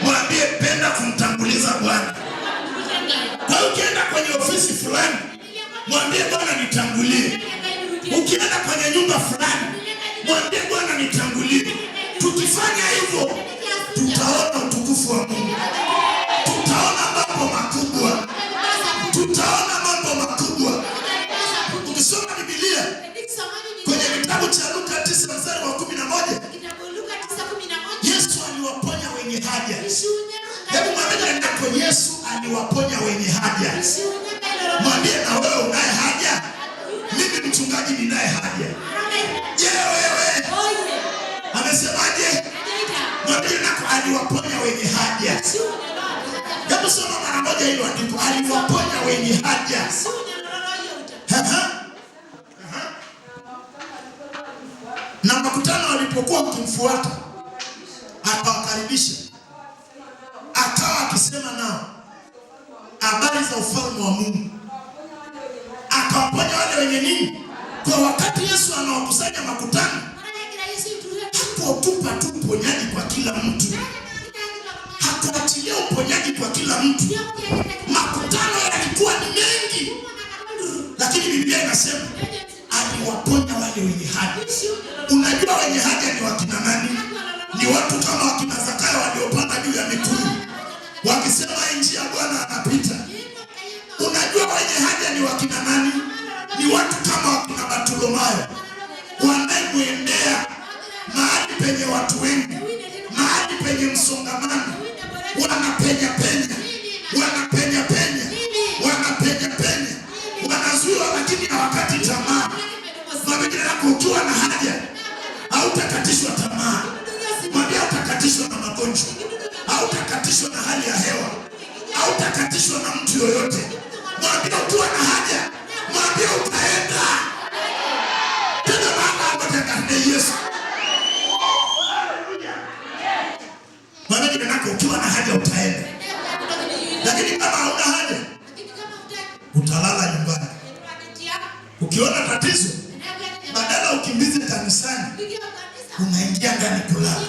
Mwambie penda kumtanguliza Bwana. Kwa ukienda kwenye ofisi fulani, mwambie Bwana nitangulie. Ukienda kwenye nyumba fulani, mwambie Bwana nitangulie. Tukifanya hivyo, tutaona utukufu wa Mungu. Tutaona mambo makubwa. Tutaona mambo makubwa. Ukisoma Biblia kwenye kitabu cha Luka 9:11, Yesu aliwaponya wenye haja. Hebu mwambie ndio Yesu aliwaponya wenye haja. Mwambie na wewe unaye haja. Mimi mchungaji ninaye haja. Je, wewe? Amesemaje? Mwambie nako aliwaponya wenye haja. Hebu soma mara moja hilo andiko, aliwaponya wenye haja. Na makutano walipokuwa wakimfuata, akawakaribisha, akawa akisema nao habari za ufalme wa Mungu. Akawaponya wale wenye nini? Kwa wakati Yesu anawakusanya makutano, hakutupa tu uponyaji kwa kila mtu. Hakuachilia uponyaji kwa kila mtu. Makutano yalikuwa ni mengi, lakini Biblia inasema aliwaponya wale wenye haja. Unajua wenye haja ni wakina nani? Ni watu kama wakina Zakayo waliopanda juu ya mikuyu wakisema njia ya Bwana anapita. Unajua wenye haja ni wakina nani? Ni watu kama wakina Bartimayo wanayemwendea mahali penye watu wengi, mahali penye msongamano, wanapenya penya, wanazuiwa lakini hawakati tamaa. Mwambie nako ukiwa na haja hautakatishwa tamaa. Mwambie utakatishwa na magonjwa, hautakatishwa na hali ya hewa, hautakatishwa na mtu yoyote. Mwambie ukiwa na haja, mwambie utaenda. Tena Baba atakatifu Yesu. Mwambie nako ukiwa na haja utaenda. Lakini kama hauna haja, utalala nyumbani. Ukiona tatizo, badala ukimbize kanisani, unaingia ndani kulala.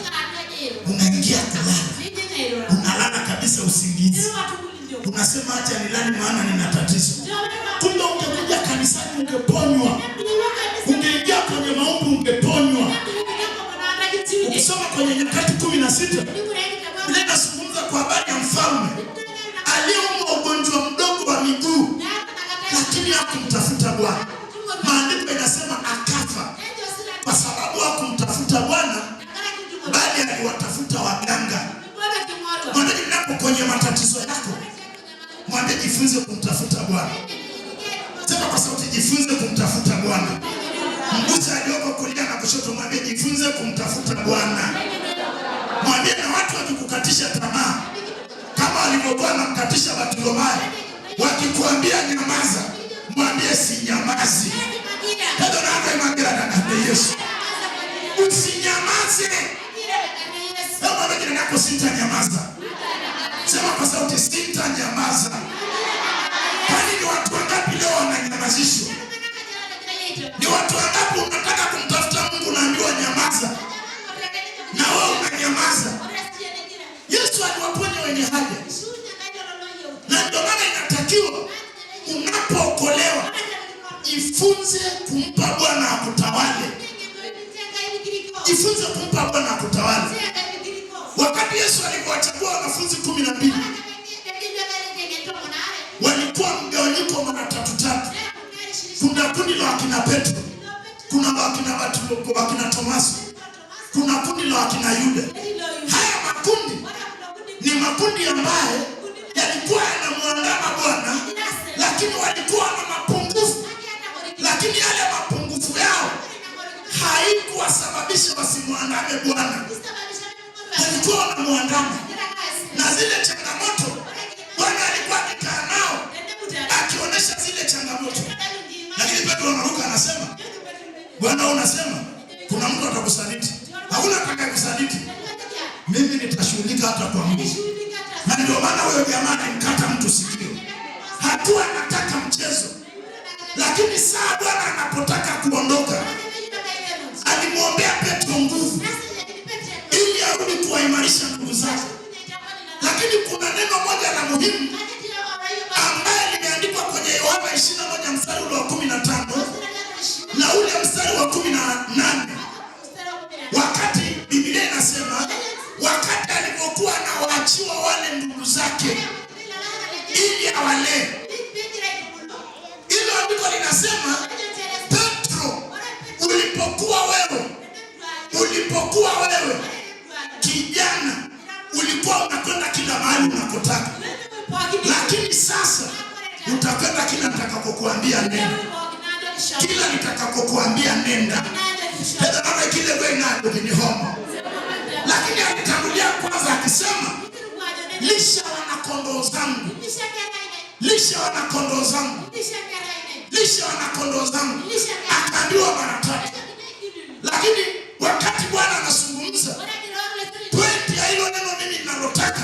Unaingia kulala. Unalala kabisa usingizi. Unasema acha nilale maana nina tatizo. Kumbe ungekuja kanisani ungeponywa. Ungeingia kwenye maombi ungeponywa. Ukisoma kwenye Nyakati 16, Biblia inazungumza kwa habari ya mfalme aliyeumwa ugonjwa mdogo wa miguu, lakini hakumtafuta Bwana. Maandiko yanasema akafa kwa sababu hakumtafuta Bwana, bali aliwatafuta waganga. Mwambie ninapo kwenye matatizo yako, mwambie jifunze kumtafuta Bwana. Sema kwa sauti, jifunze kumtafuta Bwana. Mguse aliyoko kulia na kushoto, mwambie jifunze kumtafuta Bwana. Mwambie na watu wakikukatisha tamaa, kama walivyokuwa wanamkatisha Bartimayo, wakikuambia nyamaza, mwambie si nyamazi. Ndio na mwambie na Yesu, usinyamaze. Kama wengine nako sitanyamaza. Sema kwa sauti, sitanyamaza. Kwani ni watu wangapi leo wananyamazishwa? Ni watu wangapi unataka kumtafuta Mungu unaambiwa nyamaza, na wewe unanyamaza? Yesu aliwaponya wenye haja. Na ndio maana inatakiwa unapookolewa, jifunze kumpa Bwana akutawale. Jifunze kumpa Bwana akutawale. Wakati Yesu aliwachagua wanafunzi 12, walikuwa mgawanyiko mara tatu. Kuna kundi la wakina Petro, kuna wakina Bartimayo, wakina Tomaso, kuna kundi la wakina Yuda. Haya makundi ni makundi ambayo yalikuwa yanamwandama Bwana, lakini walikuwa na mapungufu. Lakini yale mapungufu yao haikuwasababisha wasimwandame Bwana. Walikuwa wanamwandama. Na zile changamoto Bwana alikuwa akikaa nao akionyesha zile changamoto. Lakini Petro anaruka anasema, Bwana unasema kuna mtu atakusaliti. Hakuna atakayekusaliti. Mimi nitashughulika hata kwa Mungu. Na ndio maana huyo jamaa alimkata mtu sikio. Hatua anataka mchezo. Lakini saa Bwana anapotaka kuondoka, alimwombea Petro nguvu ili arudi kuwaimarisha ndugu zake. neno moja la muhimu ambaye limeandikwa kwenye Yohana 21 mstari wa 15 na ule mstari wa 18. Wakati Biblia inasema wakati alipokuwa anawaachiwa wale ndugu zake ili awalee, hilo andiko linasema Petro, ulipokuwa wewe kijana ulikuwa unakwenda kila mahali unakotaka, lakini sasa utakwenda kila nitakapokuambia nenda. Kila nitakapokuambia nenda. Hata kile wewe ndio ni homo. Lakini alitangulia kwanza akisema lisha wanakondoo zangu. Lisha wanakondoo zangu. Lisha wanakondoo zangu. Akaambiwa mara tatu. Lakini wakati Bwana anazungumza, pointi ya hilo neno mimi ninalotaka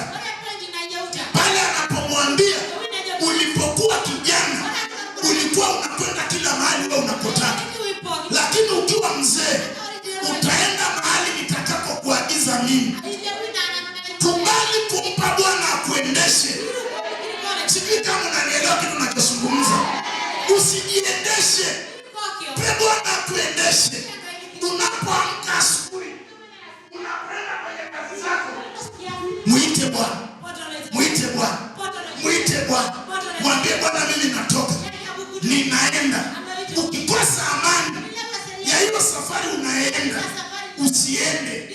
pale anapomwambia ulipokuwa kijana ulikuwa unakwenda kila mahali wewe unakotaka, lakini ukiwa mzee utaenda mahali nitakapokuagiza mimi. Kubali kumpa Bwana akuendeshe. Sijui kama unanielewa kitu ninachozungumza. Usijiendeshe. Pe Bwana akuendeshe. Unapoamka asubuhi, unakwenda kwenye kazi zako, muite Bwana. Muite Bwana. Muite Bwana. Mwambie Bwana mimi natoka. Ninaenda. Ukikosa amani ya hiyo safari unaenda, usiende.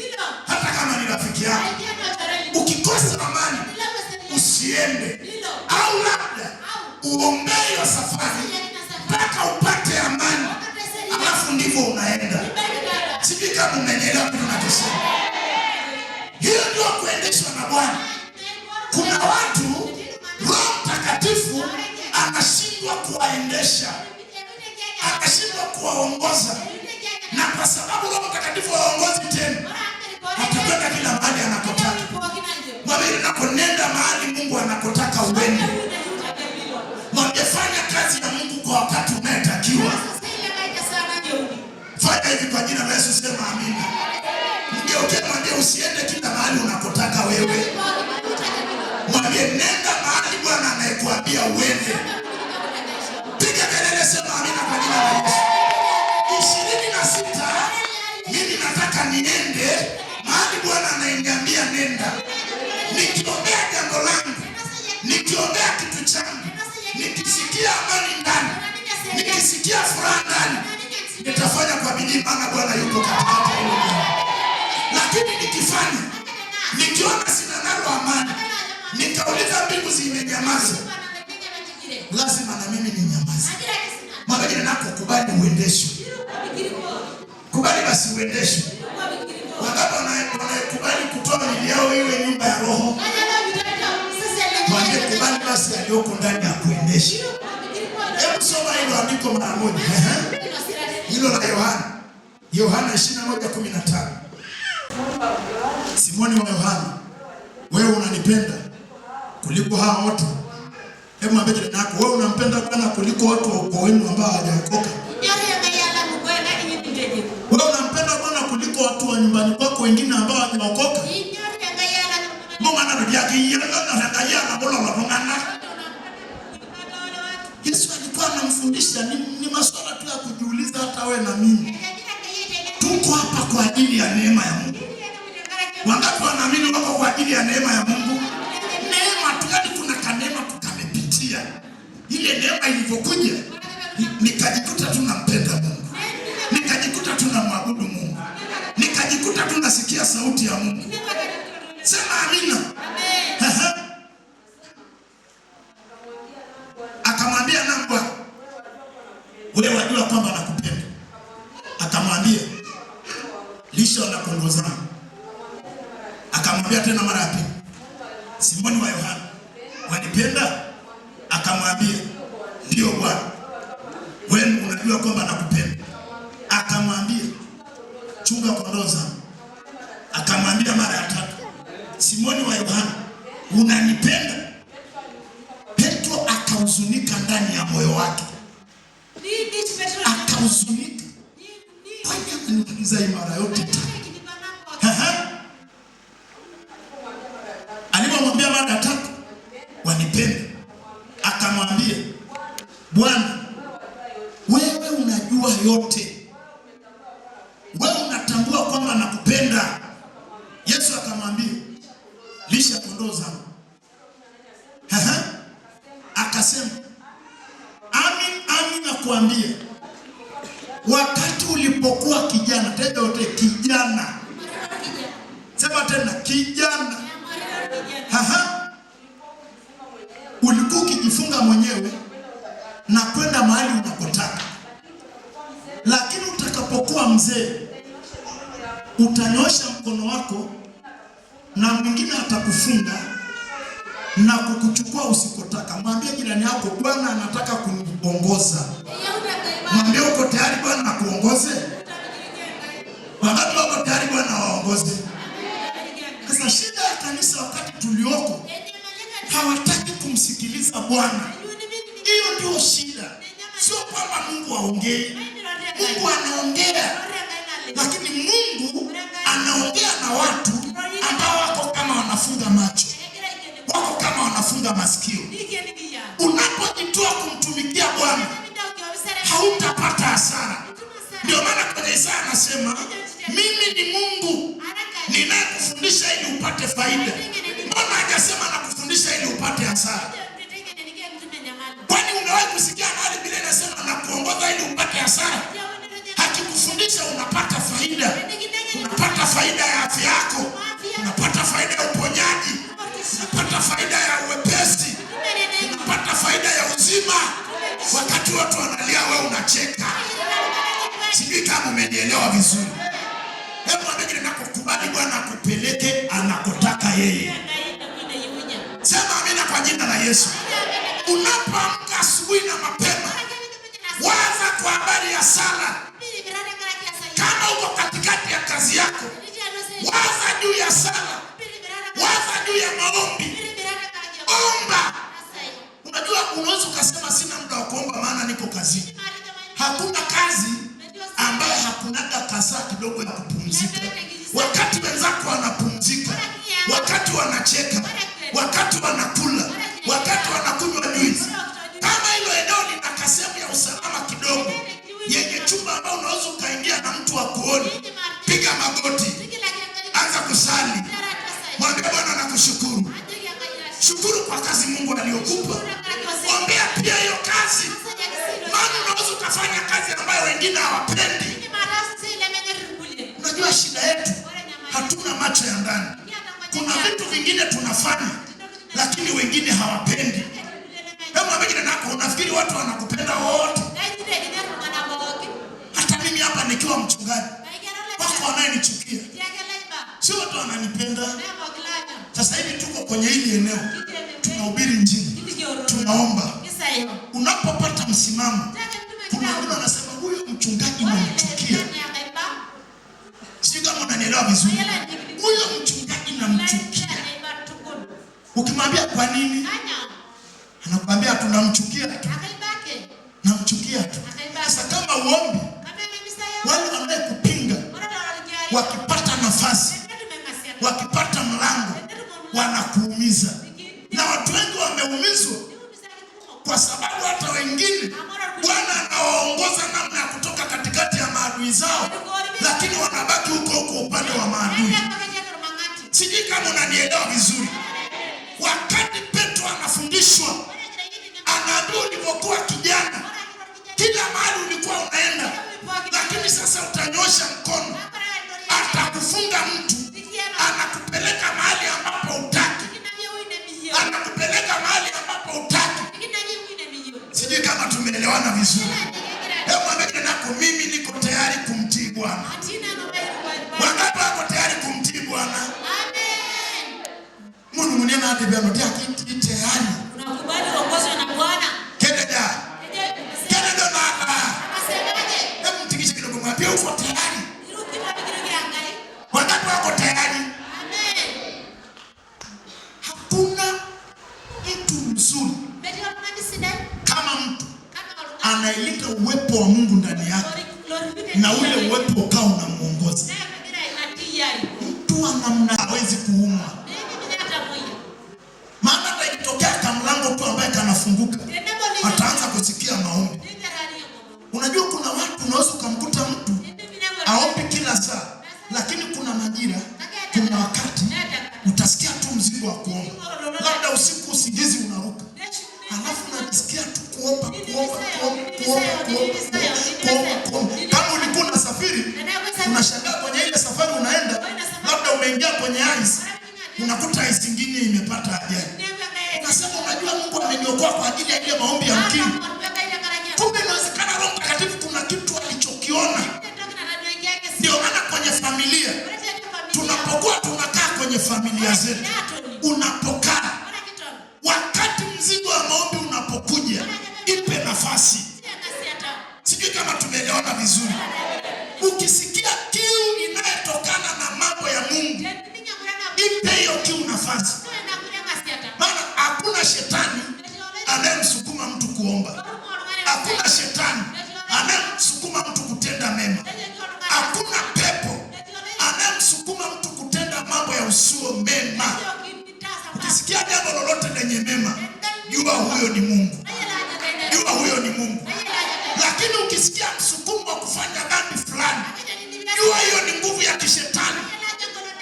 Hata kama ni rafiki yako. Ukikosa amani, usiende. Au labda uombee hiyo safari mpaka upate amani, alafu ndivyo unaenda. Sijui kama umenielewa kitu ninachosema. Hiyo ndio kuendeshwa na Bwana. Kuna watu Roho Mtakatifu anashindwa kuwaendesha, akashindwa kuwaongoza, na kwa sababu Roho Mtakatifu haongozi tena, atakwenda kila mahali anakotaka. Mwambie unaponenda mahali Mungu anakotaka uende. Mwambie fanya kazi ya Mungu kwa wakati unaotakiwa. Fanya hivi kwa jina la Yesu, sema amina. Mgeuke mwambie usiende kila mahali unakotaka wewe. Mwambie nenda mahali Bwana anayekuambia uende. Piga kelele, sema amina kwa jina la Yesu. 26 mimi nataka niende mahali Bwana ananiambia nenda. Nikiombea jambo langu, nikiombea kitu changu, nikisikia amani ndani, nikisikia furaha ndani, nitafanya kwa bidii, maana Bwana yuko katikati hilo jambo. Lakini nikifanya, nikiona sina nalo amani, nikauliza mbingu zimenyamaza, lazima na mimi ninyamaze. Mwambie nako kubali uendeshwe. Kubali basi uendeshwe. Wangapi wanakubali kutoa mili yao iwe nyumba ya roho? Mwambie kubali basi aliyoko ndani ya kuendesha. Hebu soma hilo andiko mara moja. Hilo la Yohana 21:15. Simoni wa Yohana, wewe unanipenda kuliko hao wote? Hebu mwambie jirani yako, wewe unampenda Bwana kuliko watu wa ukoo wenu ambao hawajaokoka? Wewe unampenda Bwana kuliko watu wa nyumbani kwako wengine ambao hawajaokoka? Mbona Yesu alikuwa anamfundisha, ni masuala tu ya kujiuliza hata wewe na mimi. Tuko hapa kwa ajili ya neema ya Mungu. Wangapi wanaamini wako kwa ajili ya neema ya Mungu? Neema tukadi kuna kanema tukamepitia. Ile neema ilivyokuja, nikajikuta tunampenda Mungu. Nikajikuta tunamwabudu Mungu. Nikajikuta tunasikia sauti ya Mungu. Sema amina. Amen. Akamwambia namba, wewe wajua kwamba nakupenda. Akamwambia lisha wanakondoo zangu. Akamwambia tena mara ya pili, Simoni wa Yohana, wanipenda? Akamwambia ndio Bwana, wewe unajua kwamba nakupenda. Akamwambia chunga kondoo zangu. Akamwambia mara ya tatu, Simoni wa Yohana, unanipenda? Petro akahuzunika ndani ya moyo wake. Akahuzunika. Kwa nini kuniuliza mara yote tatu? Alipomwambia mara ya tatu, wanipenda. Akamwambia, Bwana, wewe unajua yote, wewe unatambua kwamba nakupenda. Yesu akamwambia, lisha kondoo zangu. Akasema, amin amin nakuambia, wakati ulipokuwa kijana, tena yote kijana, sema tena kijana, ulikuwa ukijifunga mwenyewe na kwenda mahali unapotaka, lakini utakapokuwa mzee utanyosha mkono wako na mwingine atakufunga na kukuchukua usikotaka. Mwambie jirani yako, Bwana anataka kuniongoza. Mwambie, uko tayari Bwana akuongoze? Wangapi wako tayari Bwana waongoze? Sasa shida ya kanisa wakati tulioko, hawataki kumsikiliza Bwana. Hiyo ndio shida. Sio kwamba Mungu aongee. Mungu anaongea, lakini Mungu anaongea na watu ambao wako kama wanafunga macho, wako kama wanafunga masikio. Unapojitoa kumtumikia Bwana, hautapata hasara. Ndio maana kwenye Isaya anasema, mimi ni Mungu ninayekufundisha ili upate faida. Mbona hajasema nakufundisha ili upate hasara? Kwani umewahi kusikia mahali Biblia inasema nakuongoza ili upate hasara? Hakikufundisha unapata faida. Unapata faida ya afya yako, unapata faida ya uponyaji, unapata faida ya uwepesi, unapata faida ya uzima. Wakati watu wanalia, wewe unacheka. Sijui kama umenielewa vizuri. Hebu mwambie nakukubali Bwana akupeleke anakotaka yeye. Sema amina kwa jina la Yesu. Unapoamka asubuhi na mapema, waza kwa habari ya sala. Kama uko katikati ya kazi yako, waza juu ya sala, waza juu ya maombi. Omba. Unajua unaweza ukasema sina muda wa kuomba maana niko kazini. Hakuna kazi ambayo hakunaga kasaa kidogo ya kupumzika. Wakati wenzako wanapumzika, wakati wanacheka, wakati wanakula, wakati wanakunywa juice. Kama hilo eneo lina kasemu ya usalama kidogo, yenye chumba ambao unaweza ukaingia na mtu akuoni, piga magoti, anza kusali. Mwambie Bwana nakushukuru. Shukuru kwa kazi Mungu aliyokupa. Ombea pia hiyo kazi. Maana unaweza ukafanya kazi ambayo wengine hawapendi. Unajua shida yetu, hatuna macho ya ndani. Kuna vitu vingine tunafanya lakini wengine hawapendi. Kama wengine nako unafikiri watu wanakupenda wote. Hata mimi hapa nikiwa mchungaji, wako wananichukia. Sio watu wananipenda. Sasa hivi tuko kwenye hili eneo, tunahubiri injili, tunaomba. Unapopata msimamo, kuna watu wanasema huyo mchungaji namchukia. Sio kama unanielewa vizuri. Huyo mchungaji namchukia. Ukimwambia kwa nini? Anakuambia tunamchukia tu. Namchukia tu. Sasa kama uombi, wale wanayekupinga wakipata nafasi, wakipata mlango, wanakuumiza. Na watu wengi wameumizwa kwa sababu hata wengine Bwana anawaongoza namna ya kutoka katikati ya maadui zao, lakini wanabaki huko upande wa maadui. Sijui kama unanielewa vizuri. Wakati Petro anafundishwa, anaambiwa ulivyokuwa kijana, kila mahali ulikuwa unaenda, lakini sasa utanyosha mkono, atakufunga mtu, anakupeleka mahali ambapo hutaki, anakupeleka mahali ambapo hutaki. Sijui kama tumeelewana vizuri. Hebu mwambie nako, mimi niko tayari kumtii Bwana. Wangapi wako tayari kumtii Bwana? Amen. Mungu mwenyewe anatembea kiti tayari. Unakubali kuongozwa na Bwana? Kededa. Kededa baba. Asemaje? Hebu mtikishe kidogo, mwambie uko tayari. Wangapi wako tayari? Amen. Hakuna mtu mzuri kama mtu anaileta uwepo wa Mungu ndani yake na ule uwepo ukao unamuongoza. Mtu wa namna hawezi kuumwa. Maana hata ikitokea kamla yanafunguka, ataanza kusikia maombi. Unajua kuna watu unaweza kumkuta mtu aombe kila saa, lakini kuna majira, kuna wakati utasikia tu mzigo wa kuomba. Labda usiku usingizi unaruka, alafu unasikia tu kuomba. Kama ulikuwa unasafiri, unashangaa kwenye ile safari unaenda, labda umeingia kwenye ice, unakuta ice nyingine imepata ajali. Unasema unajua Mungu ameniokoa kwa ajili ya ile maombi ya mkini. Kumbe inawezekana Roho Mtakatifu kuna kitu alichokiona. Ndio maana kwenye familia, tunapokuwa tunakaa kwenye familia zetu, unapokaa, wakati mzigo wa maombi unapokuja, ipe nafasi. Sijui kama tumeelewana vizuri. Ukisikia kiu inayotokana na mambo ya Mungu, ipe hiyo kiu nafasi. Maana hakuna shetani anayemsukuma mtu kuomba. Hakuna shetani anayemsukuma mtu kutenda mema. Hakuna pepo anayemsukuma mtu kutenda mambo ya usio mema. Ukisikia jambo lolote lenye mema, jua huyo ni Mungu. Jua huyo ni Mungu. Lakini ukisikia msukumo wa kufanya dhambi fulani, jua hiyo ni nguvu ya kishetani.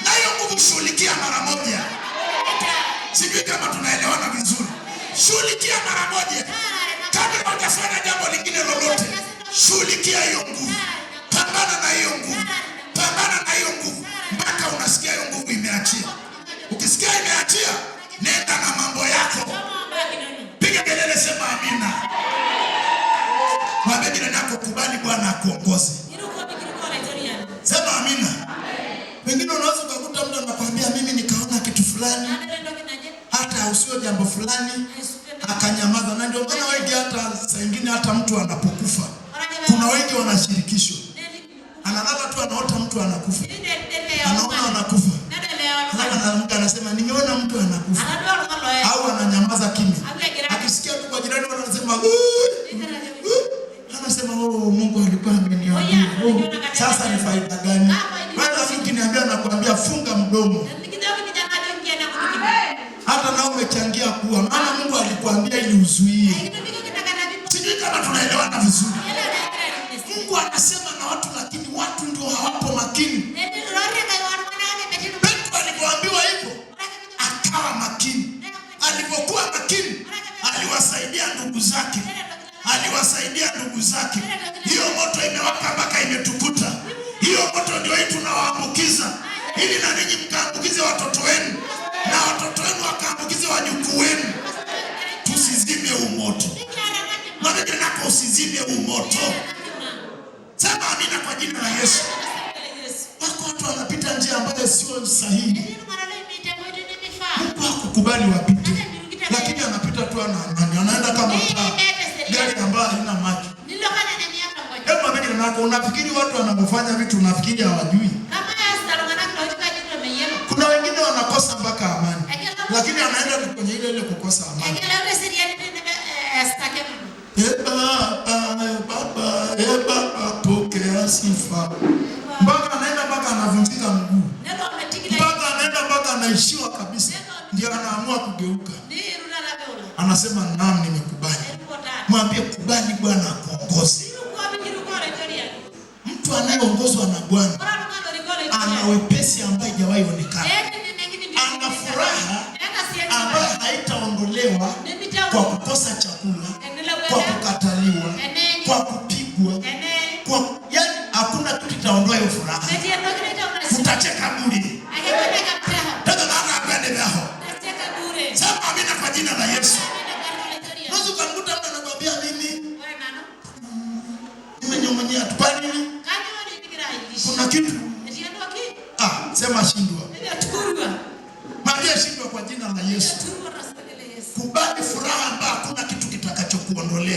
Na hiyo nguvu shughulikia mara moja. Sijui kama tunaelewana vizuri. Shughulikia mara moja. Kabla hujafanya jambo lingine lolote, shughulikia hiyo nguvu. Pambana na hiyo nguvu. Pambana na hiyo nguvu mpaka unasikia hiyo nguvu imeachia. Ukisikia imeachia, nenda na mambo yako. Piga kelele, sema amina. Mwambie jirani yako, kubali Bwana akuongoze. Sema amina. Wengine unaweza kukuta mtu anakuambia mimi nikaona kitu fulani, hata usio jambo fulani, akanyamaza. Na ndio maana wengi hata saa nyingine hata mtu anapokufa, kuna wengi wanashirikishwa. Analala tu anaota mtu anakufa. Anaona anakufa. Na mtu anasema nimeona mtu anakufa. Au ananyamaza kimya. Akisikia tu kwa jirani wanasema anasema Mungu alikuwa ameniambia. Sasa ni faida gani? Wewe ukiniambia nakwambia funga mdomo. Hata na umechangia kuwa maana Mungu alikuambia ili uzuie. Sijui kama tunaelewana vizuri. Mungu anasema na watu, lakini watu ndio hawapo makini. Petro alipoambiwa hivyo akawa makini. Alipokuwa makini, aliwasaidia ndugu zake. Aliwasaidia ndugu zake. Hiyo moto imewaka mpaka imetukuta. Hiyo moto ndio hii tunawaambukiza, ili na ninyi mkaambukize watoto wenu, na watoto wenu wakaambukize wajukuu wenu. Tusizime huu moto. Mwambie nako usizime huu moto. Sema amina kwa jina la Yesu. Wako watu wanapita njia ambayo sio sahihi. Mungu hakukubali wapite, lakini anapita tu ana amani. Anaenda kama gari ambayo haina maji. Hebu mwambie nako, unafikiri watu wanapofanya vitu unafikiri hawajui? Kuna wengine wanakosa mpaka amani, lakini anaenda kwenye ile kukosa amani. Baba, pokea sifa. Mpaka anaenda mpaka anavunjika mguu. Mpaka anaenda mpaka anaishiwa kabisa. Ndio anaamua kugeuka. Anasema naam, nimekubali. Mwambie kubali Bwana akuongoze. Mtu anayeongozwa na Bwana ana wepesi ambaye hajawahi onekana. Ana furaha ambayo haitaondolewa kwa kukosa chakula, kwa kukataliwa, kwa kupigwa, yani hakuna kitu kitaondoa hiyo furaha. Utacheka bure. Ndio maana apende leo. Sema amina kwa jina la Yesu. Unaweza kumkuta mtu anakuambia mimi nimenyong'onyea tu kwa nini? Kuna kitu. Sema shindwa. Mwambie shindwa kwa jina la Yesu. Kubali furaha ambayo hakuna kitu kitakachokuondolea.